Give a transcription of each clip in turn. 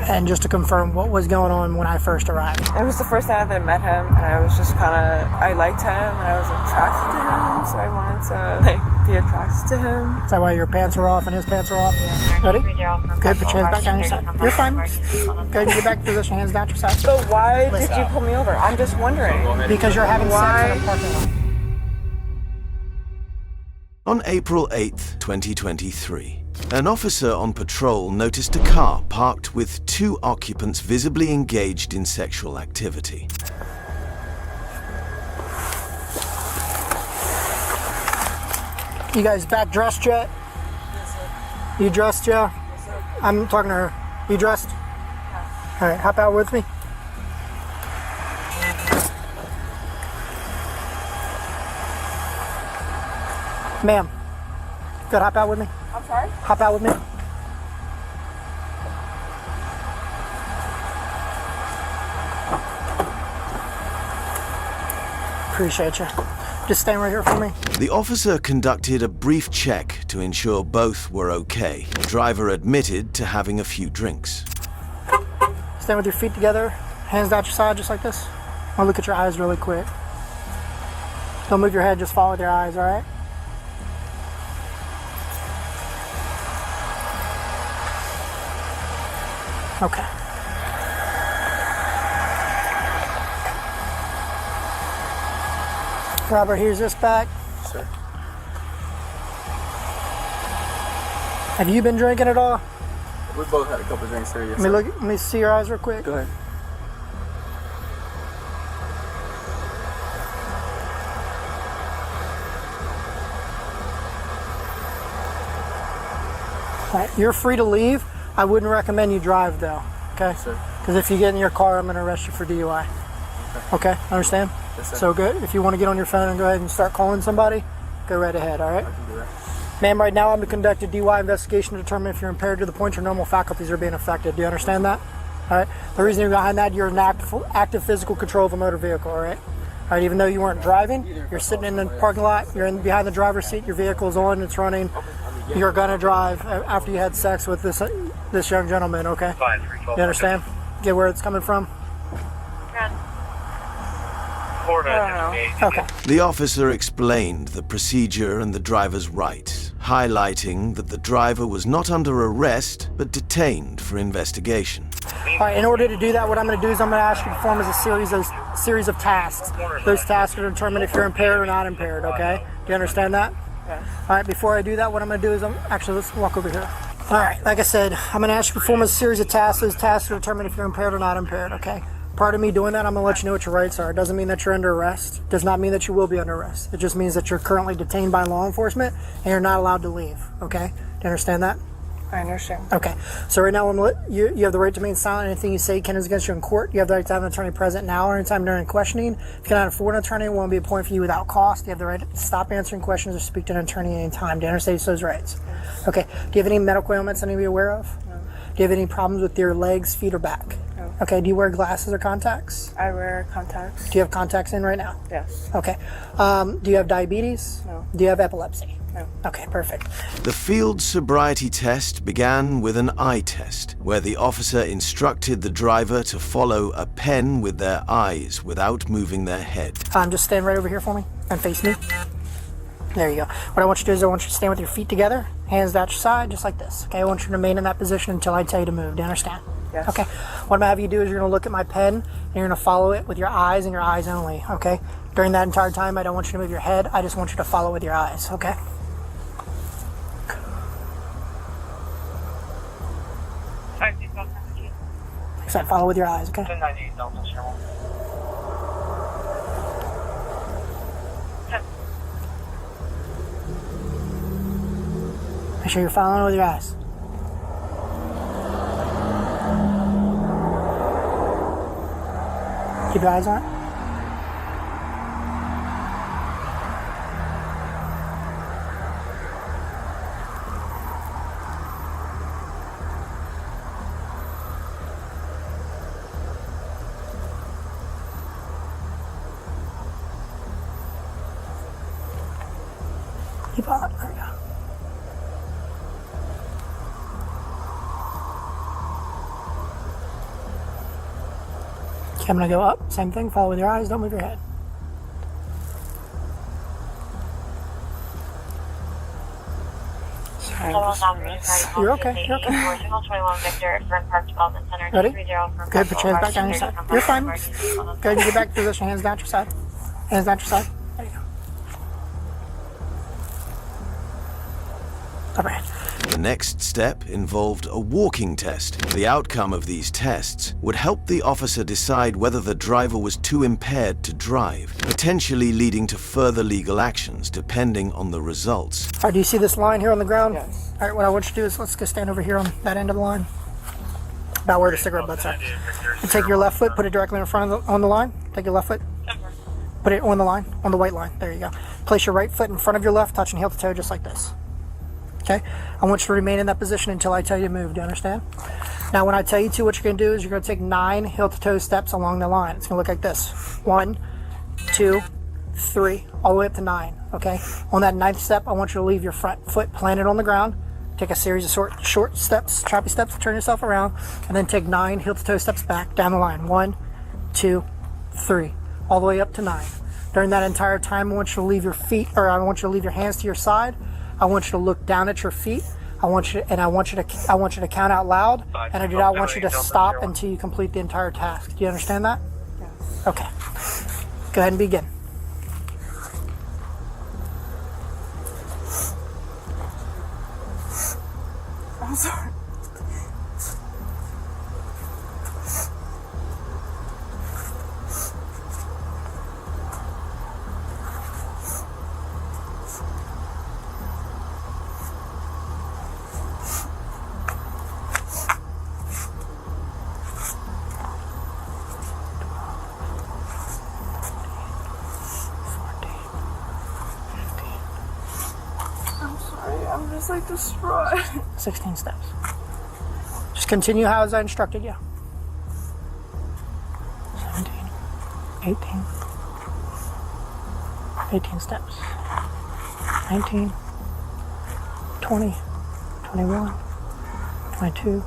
And just to confirm, what was going on when I first arrived? It was the first time that I met him, and I was just I liked him, and I was attracted to him, so I wanted to be attracted to him. Is that why your pants were off and his pants were off? Yeah. Ready? Good, put your hands back on your side. You're fine. Good, get back to position, hands down to your side. So why did you pull me over? I'm just wondering. Because you're having sex in a parking lot. On April 8th, 2023, an officer on patrol noticed a car parked with 2 occupants visibly engaged in sexual activity. You guys back dressed yet? Yes, sir. You dressed, Joe? Yes, sir. I'm talking to her. You dressed? Yes. All right, hop out with me. Ma'am, good, hop out with me. I'm sorry? Hop out with me. Appreciate you. Just stand right here for me. The officer conducted a brief check to ensure both were okay. The driver admitted to having a few drinks. Stand with your feet together, hands down your side just like this. I'll look at your eyes really quick. Don't move your head, just follow with your eyes, all right? Okay. Robert, here's this back. Sir. Have you been drinking at all? We both had a couple drinks, sir. Yes, Let me see your eyes real quick. Go ahead. All right, you're free to leave. I wouldn't recommend you drive though, okay? Sir. Because if you get in your car, I'm going to arrest you for DUI. Okay, understand? Yes, sir. So good. If you want to get on your phone and go ahead and start calling somebody, go right ahead, all right? I can do that. Ma'am, right now I'm going to conduct a DUI investigation to determine if you're impaired to the point your normal faculties are being affected. Do you understand that? All right. The reason behind that, you're in active physical control of a motor vehicle, all right? All right, even though you weren't driving, you're sitting in the parking lot, you're behind the driver's seat, your vehicle's on, it's running. You're going to drive after you had sex with this young gentleman, okay? You understand? Get where it's coming from? Okay. The officer explained the procedure and the driver's rights, highlighting that the driver was not under arrest but detained for investigation. All right, in order to do that, what I'm going to do is I'm going to ask you to perform as a series of tasks. Those tasks are to determine if you're impaired or not impaired, okay? Do you understand that? Yes. All right, before I do that, what I'm going to do is actually, let's walk over here. All right, like I said, I'm going to ask you to perform a series of tasks. Those tasks to determine if you're impaired or not impaired, okay? Part of me doing that, I'm going to let you know what your rights are. It doesn't mean that you're under arrest. It does not mean that you will be under arrest. It just means that you're currently detained by law enforcement and you're not allowed to leave, okay? Do you understand that? I understand. Okay, so right now you have the right to remain silent. Anything you say can is against you in court. You have the right to have an attorney present now or anytime during questioning. If you cannot afford an attorney, it won't be appointed for you without cost. You have the right to stop answering questions or speak to an attorney at any time. Do you understand those rights? Yes. Okay, do you have any medical ailments I need to be aware of? No. Do you have any problems with your legs, feet, or back? No. Okay, do you wear glasses or contacts? I wear contacts. Do you have contacts in right now? Yes. Okay, do you have diabetes? No. Do you have epilepsy? No. Okay, perfect. The field sobriety test began with an eye test, where the officer instructed the driver to follow a pen with their eyes without moving their head. Just stand right over here for me and face me. There you go. What I want you to do is I want you to stand with your feet together, hands out your side, just like this. Okay, I want you to remain in that position until I tell you to move. Do you understand? Yes. Okay. What I'm gonna have you do is you're gonna look at my pen and you're gonna follow it with your eyes and your eyes only. Okay. During that entire time, I don't want you to move your head. I just want you to follow with your eyes. Okay. So follow with your eyes. Okay. Make sure you're following with your eyes. Keep your eyes on it. Keep on. There we go. Okay, I'm gonna go up. Same thing. Follow with your eyes. Don't move your head. You're okay. You're okay. Ready? Go ahead, put your hands back down your side. You're fine. Go ahead and get back to position. Hands down your side. Hands down your side. There you go. Overhead. The next step involved a walking test. The outcome of these tests would help the officer decide whether the driver was too impaired to drive, potentially leading to further legal actions depending on the results. All right, do you see this line here on the ground? Yes. All right, what I want you to do is let's go stand over here on that end of the line, about where the cigarette butts are. And take your left foot, put it directly in front of on the line. Take your left foot, put it on the line, on the white line. There you go. Place your right foot in front of your left, touching heel to toe, just like this. Okay, I want you to remain in that position until I tell you to move. Do you understand? Now, when I tell you to, what you're going to do is you're going to take 9 heel-to-toe steps along the line. It's going to look like this: 1, 2, 3, all the way up to 9. Okay. On that 9th step, I want you to leave your front foot planted on the ground. Take a series of short steps, choppy steps, turn yourself around, and then take 9 heel-to-toe steps back down the line. 1, 2, 3, all the way up to 9. During that entire time, I want you to leave your feet, or I want you to leave your hands to your side. I want you to look down at your feet. I want you to count out loud, and I do not want you to stop until you complete the entire task. Do you understand that? Yes. Okay. Go ahead and begin. I'm sorry. I'm just like distraught. 16 steps. Just continue how as I instructed you. 17, 18, 18 steps. 19, 20, 21, 22.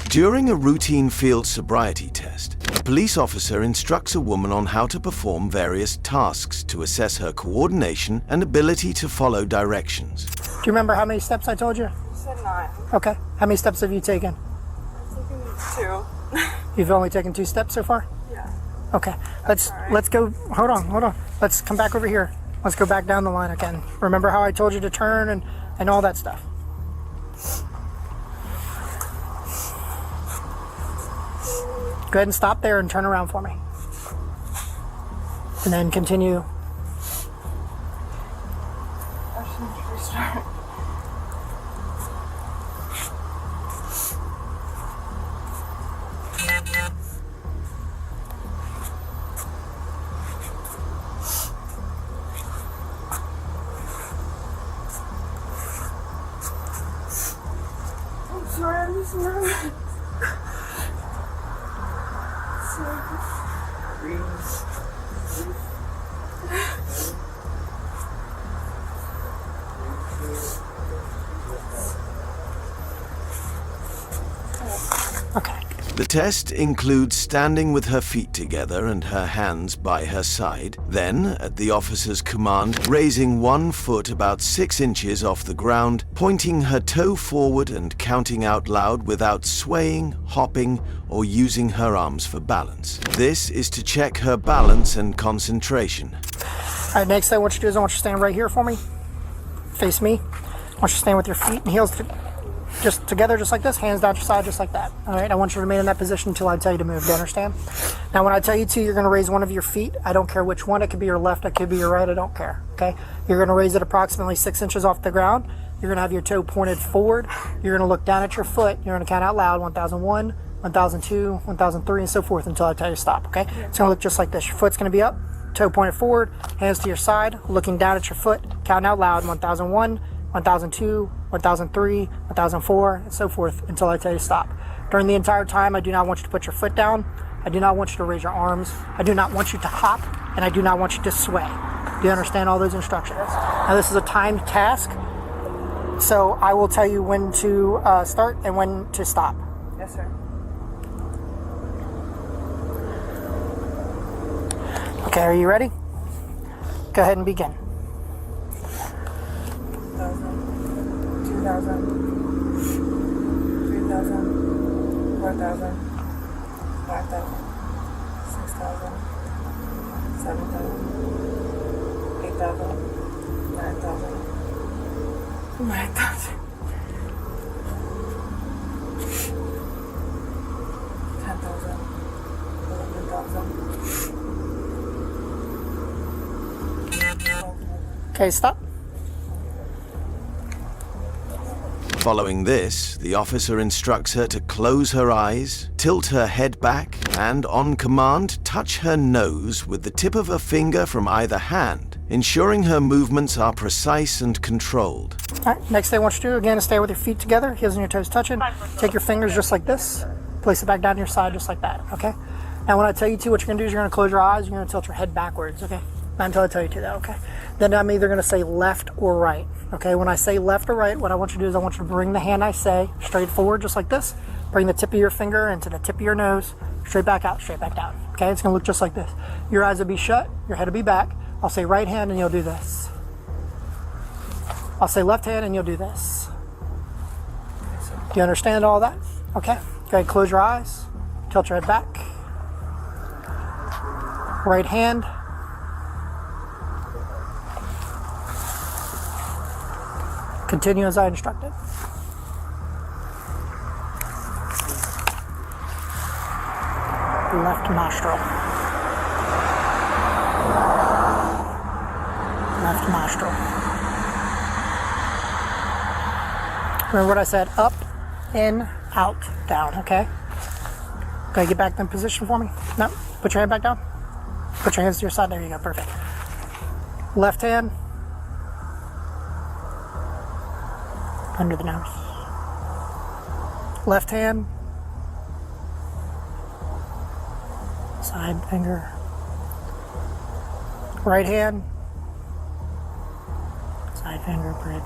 During a routine field sobriety test, a police officer instructs a woman on how to perform various tasks to assess her coordination and ability to follow directions. Do you remember how many steps I told you? You said 9. Okay. How many steps have you taken? I'm taking 2. You've only taken 2 steps so far? Yeah. Okay. Let's go. Hold on. Let's come back over here. Let's go back down the line again. Remember how I told you to turn and all that stuff? Go ahead and stop there and turn around for me. And then continue. I shouldn't restart. I'm sorry, I'm just nervous. Okay. The test includes standing with her feet together and her hands by her side, then, at the officer's command, raising one foot about 6 inches off the ground, pointing her toe forward and counting out loud without swaying, hopping, or using her arms for balance. This is to check her balance and concentration. All right, next thing I want you to do is I want you to stand right here for me. Face me. I want you to stand with your feet and heels just together, just like this, hands down your side, just like that. All right, I want you to remain in that position until I tell you to move. Do you understand? Now, when I tell you to, you're going to raise one of your feet. I don't care which one. It could be your left, it could be your right. I don't care. Okay, you're going to raise it approximately 6 inches off the ground. You're going to have your toe pointed forward. You're going to look down at your foot. You're going to count out loud: 1001, 1002, 1003, and so forth until I tell you to stop. Okay, it's going to look just like this. Your foot's going to be up, toe pointed forward, hands to your side, looking down at your foot, counting out loud: 1001, 1002, 1003, 1004, and so forth until I tell you to stop. During the entire time, I do not want you to put your foot down. I do not want you to raise your arms. I do not want you to hop, and I do not want you to sway. Do you understand all those instructions? Now, this is a timed task, so I will tell you when to start and when to stop. Yes, sir. Okay, are you ready? Go ahead and begin. 1,000, 2,000, 3,000, 4,000, 5,000, 6,000, 7,000, 8,000, 9,000, 9,000, 10,000, 11,000. Okay, stop. Following this, the officer instructs her to close her eyes, tilt her head back, and on command, touch her nose with the tip of her finger from either hand, ensuring her movements are precise and controlled. All right, next thing I want you to do, again, is stay with your feet together, heels and your toes touching. Take your fingers just like this, place it back down your side just like that, okay? Now when I tell you to, what you're gonna do is you're gonna close your eyes, you're gonna tilt your head backwards, okay? Not until I tell you to, that, okay? Then I'm either gonna say left or right, okay? When I say left or right, what I want you to do is I want you to bring the hand I say straight forward, just like this. Bring the tip of your finger into the tip of your nose, straight back out, straight back down, okay? It's gonna look just like this. Your eyes will be shut, your head will be back. I'll say right hand and you'll do this. I'll say left hand and you'll do this. Do you understand all that? Okay, go ahead, close your eyes, tilt your head back. Right hand. Continue as I instructed. Left nostril. Left nostril. Remember what I said? Up, in, out, down, okay? Go ahead, get back in position for me. No, put your hand back down. Put your hands to your side. There you go, perfect. Left hand. Under the nose. Left hand. Side finger. Right hand. Side finger, bridge.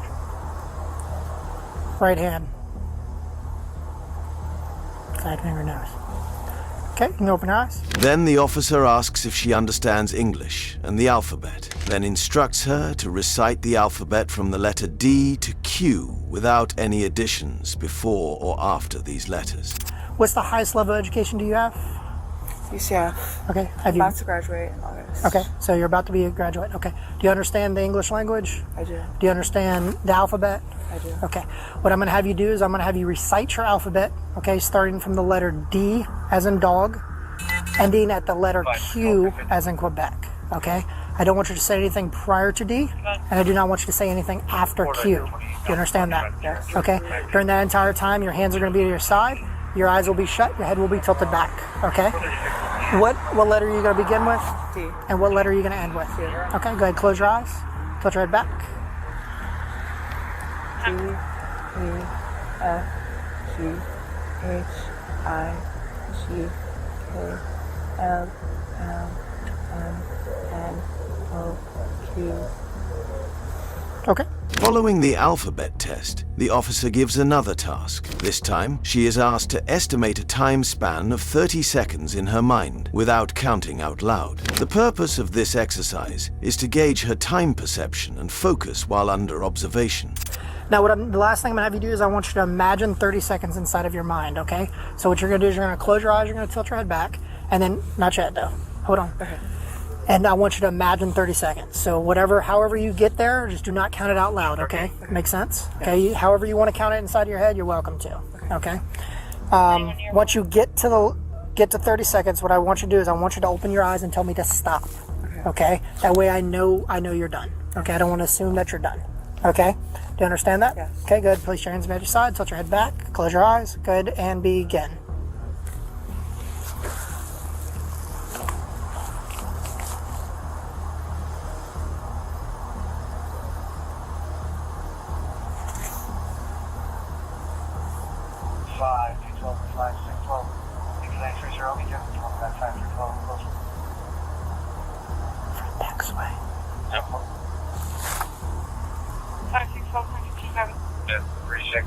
Right hand. Side finger, nose. Okay, you can open your eyes. Then the officer asks if she understands English and the alphabet, then instructs her to recite the alphabet from the letter D to Q without any additions before or after these letters. What's the highest level of education do you have? UCF. Okay, have I'm you? about to graduate in August. Okay, so you're about to be a graduate. Okay, do you understand the English language? I do. Do you understand the alphabet? I do. Okay, what I'm going to have you do is I'm going to have you recite your alphabet, okay, starting from the letter D as in dog, ending at the letter Q as in Quebec, okay? I don't want you to say anything prior to D, and I do not want you to say anything after Q. Do you understand that? Yes. Okay, during that entire time, your hands are going to be to your side, your eyes will be shut, your head will be tilted back, okay? What letter are you going to begin with? D. And what letter are you going to end with? D. Okay, go ahead, close your eyes, tilt your head back. D, E, F, G, H, I, G, K, L, M, N, O, Q. Okay. Following the alphabet test, the officer gives another task. This time, she is asked to estimate a time span of 30 seconds in her mind, without counting out loud. The purpose of this exercise is to gauge her time perception and focus while under observation. Now, the last thing I'm going to have you do is I want you to imagine 30 seconds inside of your mind, okay? So what you're going to do is you're going to close your eyes, you're going to tilt your head back, and then, not yet though, hold on. Okay. And I want you to imagine 30 seconds. So however you get there, just do not count it out loud, okay? Makes sense? Okay, however you want to count it inside of your head, you're welcome to, okay? Once you get to 30 seconds, what I want you to do is I want you to open your eyes and tell me to stop, okay? That way I know you're done, okay? I don't want to assume that you're done, okay? Do you understand that? Yes. Okay, good. Place your hands by your side, tilt your head back, close your eyes, good, and begin. Back away. Yep. 5, 6, 12, 9, 2, 7. Yeah, 36.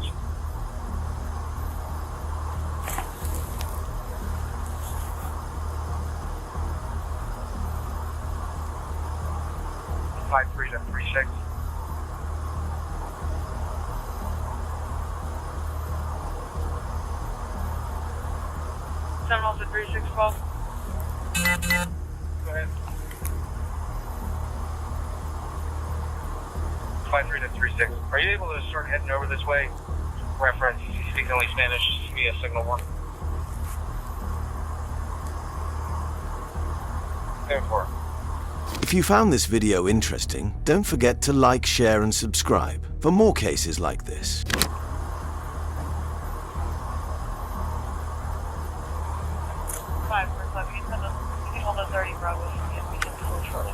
53 to 36. Seminoles at 3612. Go ahead. 53 to 36. Are you able to start heading over this way? Reference, he speaks only Spanish, just via signal 1. 10-4. If you found this video interesting, don't forget to like, share and subscribe for more cases like this. 547, you can hold a 30 Bravo, and we can pull shortly.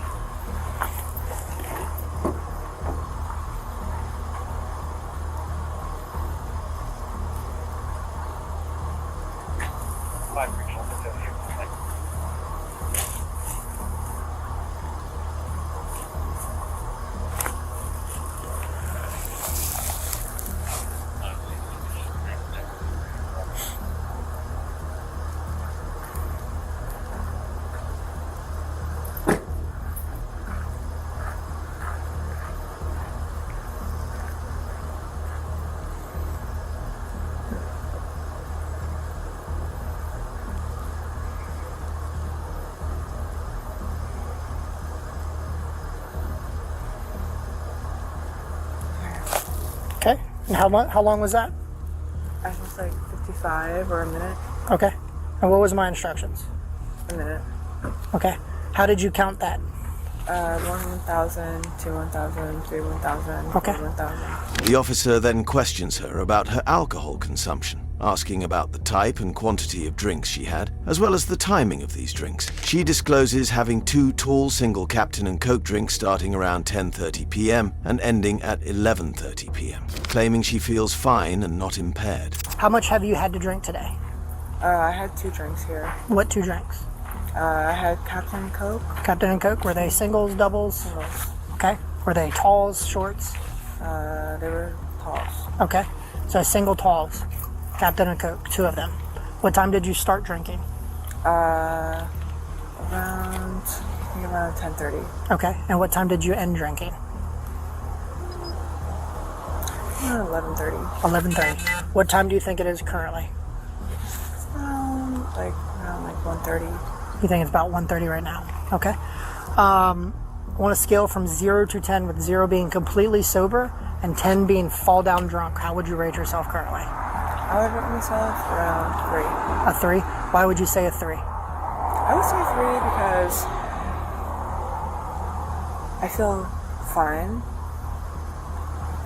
5 hold the 30. Okay. And how long was that? I think it's like 55 or a minute. Okay. And what was my instructions? A minute. Okay. How did you count that? 1,000, 2 1,000, 3 1,000, Okay. 4 1,000. The officer then questions her about her alcohol consumption, asking about the type and quantity of drinks she had, as well as the timing of these drinks. She discloses having 2 tall single Captain and Coke drinks starting around 10:30 p.m. and ending at 11:30 p.m., claiming she feels fine and not impaired. How much have you had to drink today? I had 2 drinks here. What 2 drinks? I had Captain Coke. Captain and Coke, were they singles, doubles? Singles. Okay. Were they talls, shorts? They were talls. Okay. So single talls, Captain and Coke, 2 of them. What time did you start drinking? Around 10:30. Okay. And what time did you end drinking? 11:30. 11:30. What time do you think it is currently? Around 1:30. You think it's about 1:30 right now? Okay. On a scale from 0 to 10, with 0 being completely sober and 10 being fall down drunk, how would you rate yourself currently? I would rate myself around 3. A 3? Why would you say a 3? I would say 3 because I feel fine.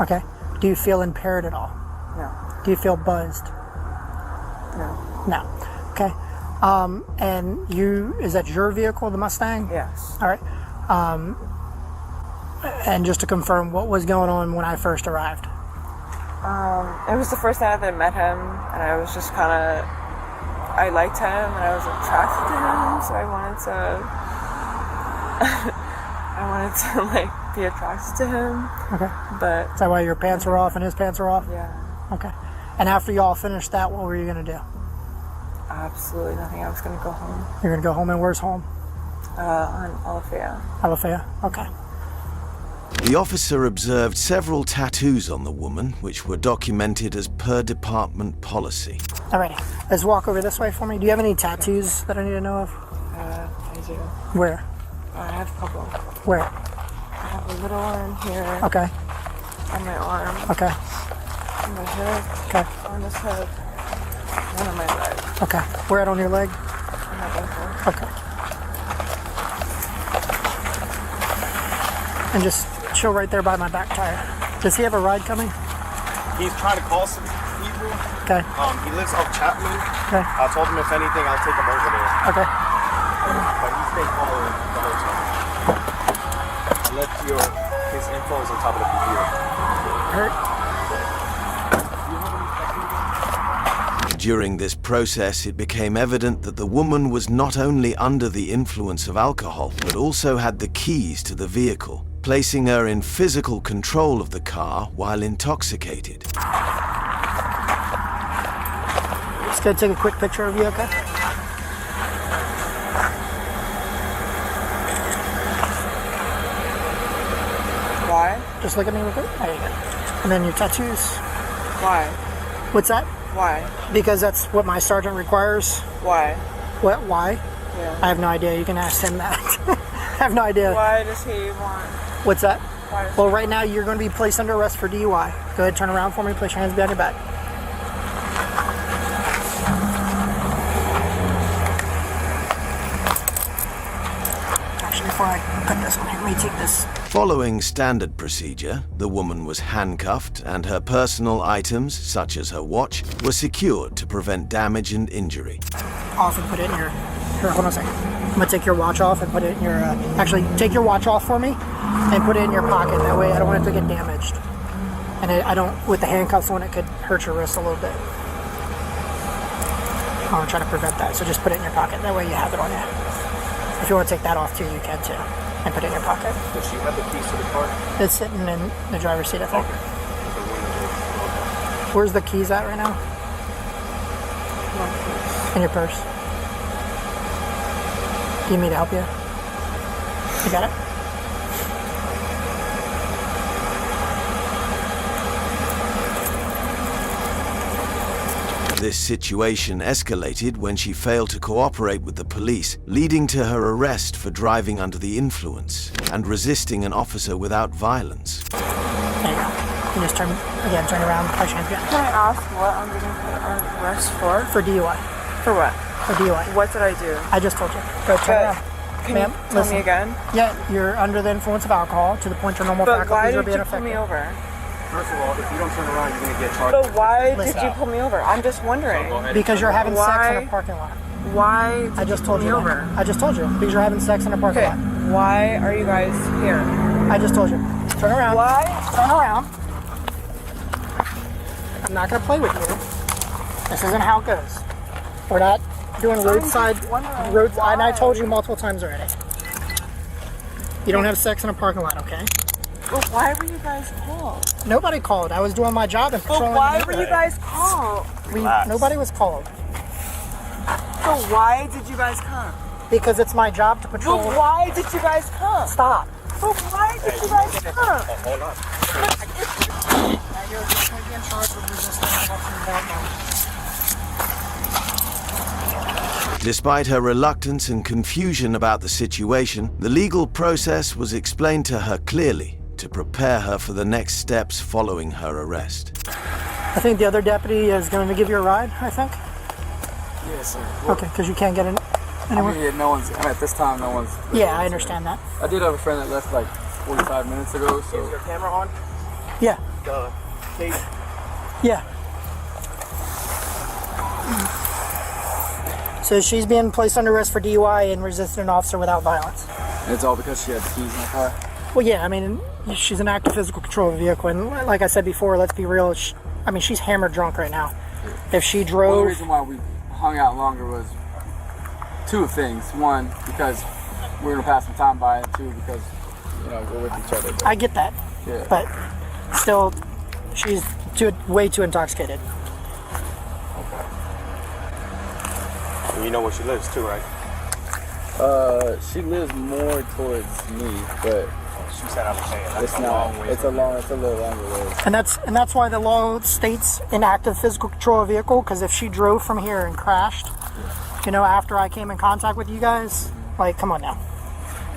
Okay. Do you feel impaired at all? No. Do you feel buzzed? No. No. Okay. And is that your vehicle, the Mustang? Yes. All right. And just to confirm, what was going on when I first arrived? It was the first time that I met him, and I was just I liked him, and I was attracted to him, so I wanted to, be attracted to him. Okay. But Is that why your pants were off and his pants were off? yeah, Okay. And after y'all finished that, what were you going to do? absolutely nothing. I was gonna go home. You're going to go home, and where's home? On Alafaya. Alafaya? Okay. The officer observed several tattoos on the woman, which were documented as per department policy. Alrighty. Let's walk over this way for me. Do you have any tattoos that I need to know of? I do. Where? I have a couple. Where? I have a little one here. Okay. On my arm. Okay. On my hip. Okay. On this hip. One on my leg. Okay. Where at on your leg? On my ankle. Okay. And just chill right there by my back tire. Does he have a ride coming? He's trying to call some people. Okay. He lives off Chapman. Okay. I told him if anything, I'll take him over there. Okay. But he's been calling the whole time. I left his info is on top of the computer. Hurt? During this process, it became evident that the woman was not only under the influence of alcohol, but also had the keys to the vehicle, placing her in physical control of the car while intoxicated. Just gonna take a quick picture of you, okay? Just look at me real quick. There you go. And then your tattoos. Why? What's that? Why? Because that's what my sergeant requires. Why? What? Why? Yeah. I have no idea. You can ask him that. I have no idea. Why does he want? What's that? Why does Well, right now you're going to be placed under arrest for DUI. Go ahead, turn around for me. Place your hands behind your back. Actually, before I put this one, let me take this. Following standard procedure, the woman was handcuffed and her personal items, such as her watch, were secured to prevent damage and injury. Off and put it in your. Here, hold on a second. I'm gonna take your watch off and put it in your. Actually, take your watch off for me and put it in your pocket. That way, I don't want it to get damaged. And I don't. With the handcuffs on, it could hurt your wrist a little bit. I want to try to prevent that. So just put it in your pocket. That way, you have it on you. If you want to take that off too, you can too, and put it in your pocket. Does she have the keys to the car? It's sitting in the driver's seat, I think. Okay. Where's the keys at right now? In your purse. Do you need me to help you? You got it? This situation escalated when she failed to cooperate with the police, leading to her arrest for driving under the influence and resisting an officer without violence. There you go. You just turn around, push your hands behind. Can I ask what I'm getting put arrest for? For DUI. For what? For DUI. What did I do? I just told you. Go turn around. Can Ma'am, you tell listen. me again? Yeah, you're under the influence of alcohol to the point your normal But why faculties are did being you pull affected. me over? First of all, if you don't turn around, you're gonna get charged. But why Listen. did you pull me over? I'm just wondering. Go ahead. Because you're having sex in Why? a parking lot. Why did I just you told pull you me that. over? I just told you. Because you're having sex in a parking Okay, lot. why are you guys here? I just told you. Turn around. Why? Turn around. I'm not going to play with you. This isn't how it goes. We're not doing roadside roads. And I told you multiple times already. You don't have sex in a parking lot, okay? But why were you guys called? Nobody called. I was doing my job and But patrolling. why the were you neighborhood. guys called? Nobody was called. So why did you guys come? Because it's my job to patrol. But why did you guys come? Stop. But why did you guys come? Hold on. You're going to be in charge of resisting Despite her reluctance and confusion about the situation, the legal process was explained to her clearly to prepare her for the next steps following her arrest. I think the other deputy is going to give you a ride, I think. Yes, sir. Okay, because you can't get in I anywhere. mean, no one's. At this time, no one's. Yeah, I understand that. I did have a friend that left like 45 minutes ago. So. Is your camera on? Yeah. Yeah. So she's being placed under arrest for DUI and resisting an officer without violence. It's all because she had the keys in the car. Well, yeah, I mean, she's an active physical control of a vehicle, and like I said before, let's be real. I mean, she's hammered drunk right now. If she Well, the drove, reason why we hung out longer was two things. One, because we were gonna pass some time by, and two, because we're with each other. I get that, Yeah. but still, she's way too intoxicated. You know where she lives too, right? She lives more towards me, but She said I was saying that's it's a not. long way. It's a little longer way. And that's why the law states inactive physical control of a vehicle. Because if she drove from here and crashed, after I came in contact with you guys, like, come on now.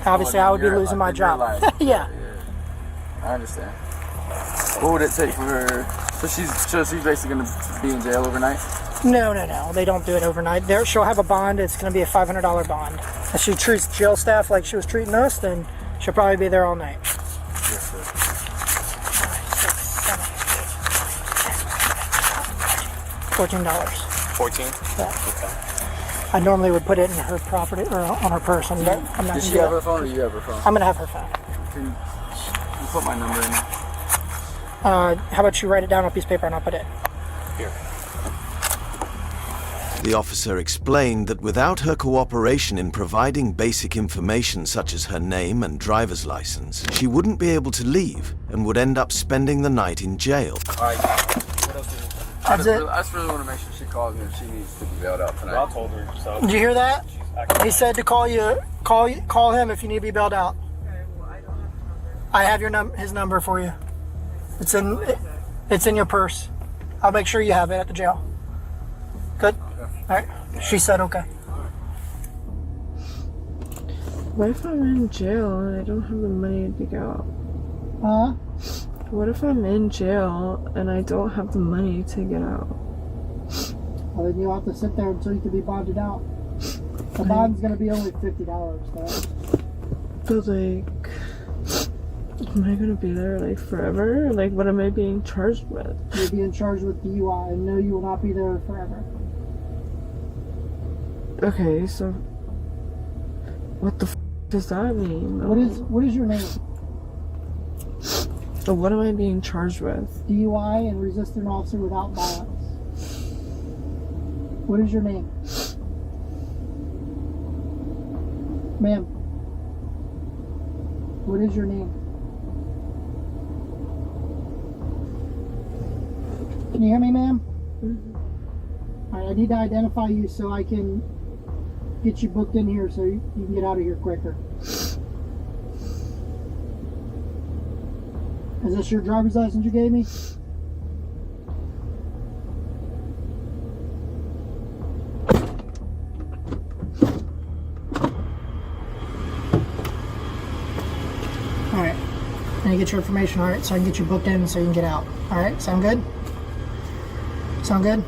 Obviously, I would be losing my job. Yeah. I understand. What would it take for her? So she's basically gonna be in jail overnight. No. They don't do it overnight. She'll have a bond. It's going to be a $500 bond. If she treats jail staff like she was treating us, then she'll probably be there all night. Yes, sir. $14. 14? Yeah. I normally would put it in her property or on her person, but I'm not Does going to she do have her that. phone or you have her phone? I'm going to have her phone. Can you put my number in? How about you write it down on a piece of paper and I'll put it in. Here. The officer explained that without her cooperation in providing basic information such as her name and driver's license, she wouldn't be able to leave and would end up spending the night in jail. Alright. What else do you That's it. I just really want to make sure she calls me if she needs to be bailed out tonight. Well, I told her, so. Did you hear that? He said to call him if you need to be bailed out. I have his number for you. It's in your purse. I'll make sure you have it at the jail. Good? All right. She said okay. What if I'm in jail and I don't have the money to get out? Huh? What if I'm in jail and I don't have the money to get out? Well, then you'll have to sit there until you can be bonded out. The bond's going to be only $50, right? But like, am I gonna be there like forever? Like, what am I being charged with? You're being charged with DUI, and no, you will not be there forever. Okay, so what the does that mean? What is your name? So what am I being charged with? DUI and resisting an officer without violence. What is your name? Ma'am. What is your name? Can you hear me, ma'am? Mm-hmm. Alright, I need to identify you so I can get you booked in here so you can get out of here quicker. Is this your driver's license you gave me? Alright. Can I get your information, alright, so I can get you booked in so you can get out. Alright, sound good? Sound good?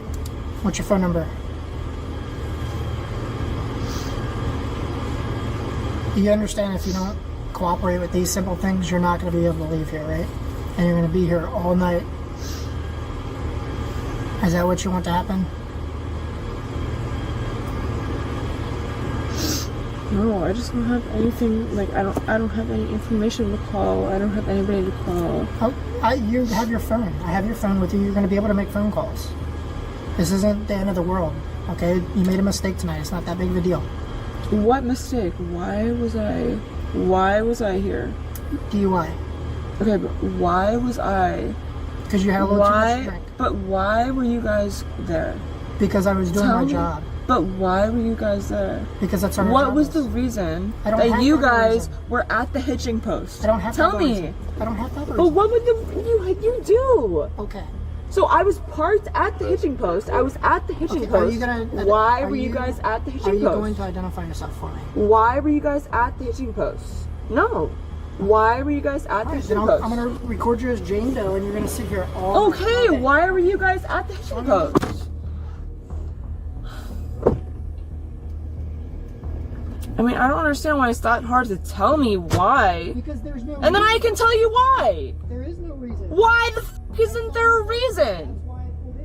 What's your phone number? Do you understand if you don't cooperate with these simple things, you're not going to be able to leave here, right? And you're going to be here all night. Is that what you want to happen? No, I just don't have anything. Like, I don't have any information to call. I don't have anybody to call. Oh, you have your phone. I have your phone with you. You're going to be able to make phone calls. This isn't the end of the world, okay? You made a mistake tonight. It's not that big of a deal. What mistake? Why was I here? DUI. Okay, but why was I? Because you had a little too much to drink. But why were you guys there? Because I was doing my job. But why were you guys there? Because that's our job. What was the reason that you guys were at the hitching post? I don't have to. Tell me. I don't have to. But what would you do? Okay. So I was parked at the hitching post. I was at the hitching post. Why were you guys at the hitching post? Are you going to identify yourself for me? Why were you guys at the hitching post? No. Why were you guys at the hitching post? I'm going to record you as Jane Doe, and you're going to sit here all Okay, why were you guys at the hitching post? I mean, I don't understand why it's that hard to tell me why. Because there's no reason. And then I can tell you why. There is no reason. Why the f isn't there a reason?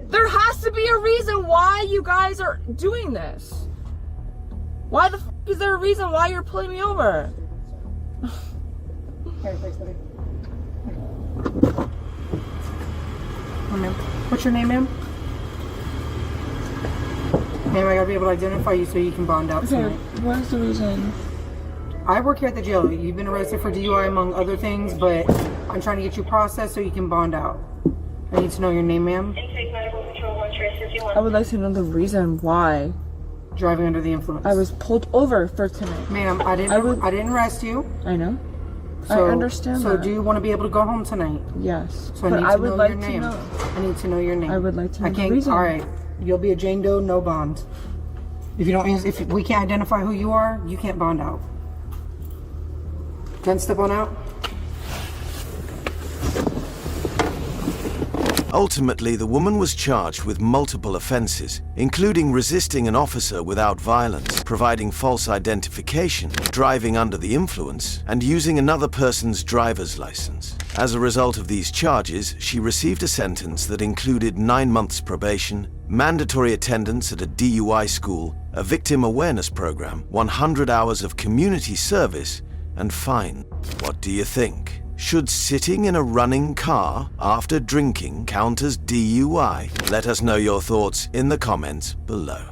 There has to be a reason why you guys are doing this. Why the f is there a reason why you're pulling me over? Here, thanks, buddy. What's your name, ma'am? Ma'am, I gotta be able to identify you so you can bond out tonight. What is the reason? I work here at the jail. You've been arrested for DUI among other things, but I'm trying to get you processed so you can bond out. I need to know your name, ma'am. I would like to know the reason why. Driving under the influence. I was pulled over for tonight. Ma'am, I didn't arrest you. I know. So, I understand so that. do you want to be able to go home tonight? Yes. So but I would like your name. I need to know your name. I would like to know I can't. the reason. All right. You'll be a Jane Doe, no bond. If we can't identify who you are, you can't bond out. Can step on out. Ultimately, the woman was charged with multiple offenses, including resisting an officer without violence, providing false identification, driving under the influence, and using another person's driver's license. As a result of these charges, she received a sentence that included 9 months probation, mandatory attendance at a DUI school, a victim awareness program, 100 hours of community service, and fine. What do you think? Should sitting in a running car after drinking count as DUI? Let us know your thoughts in the comments below.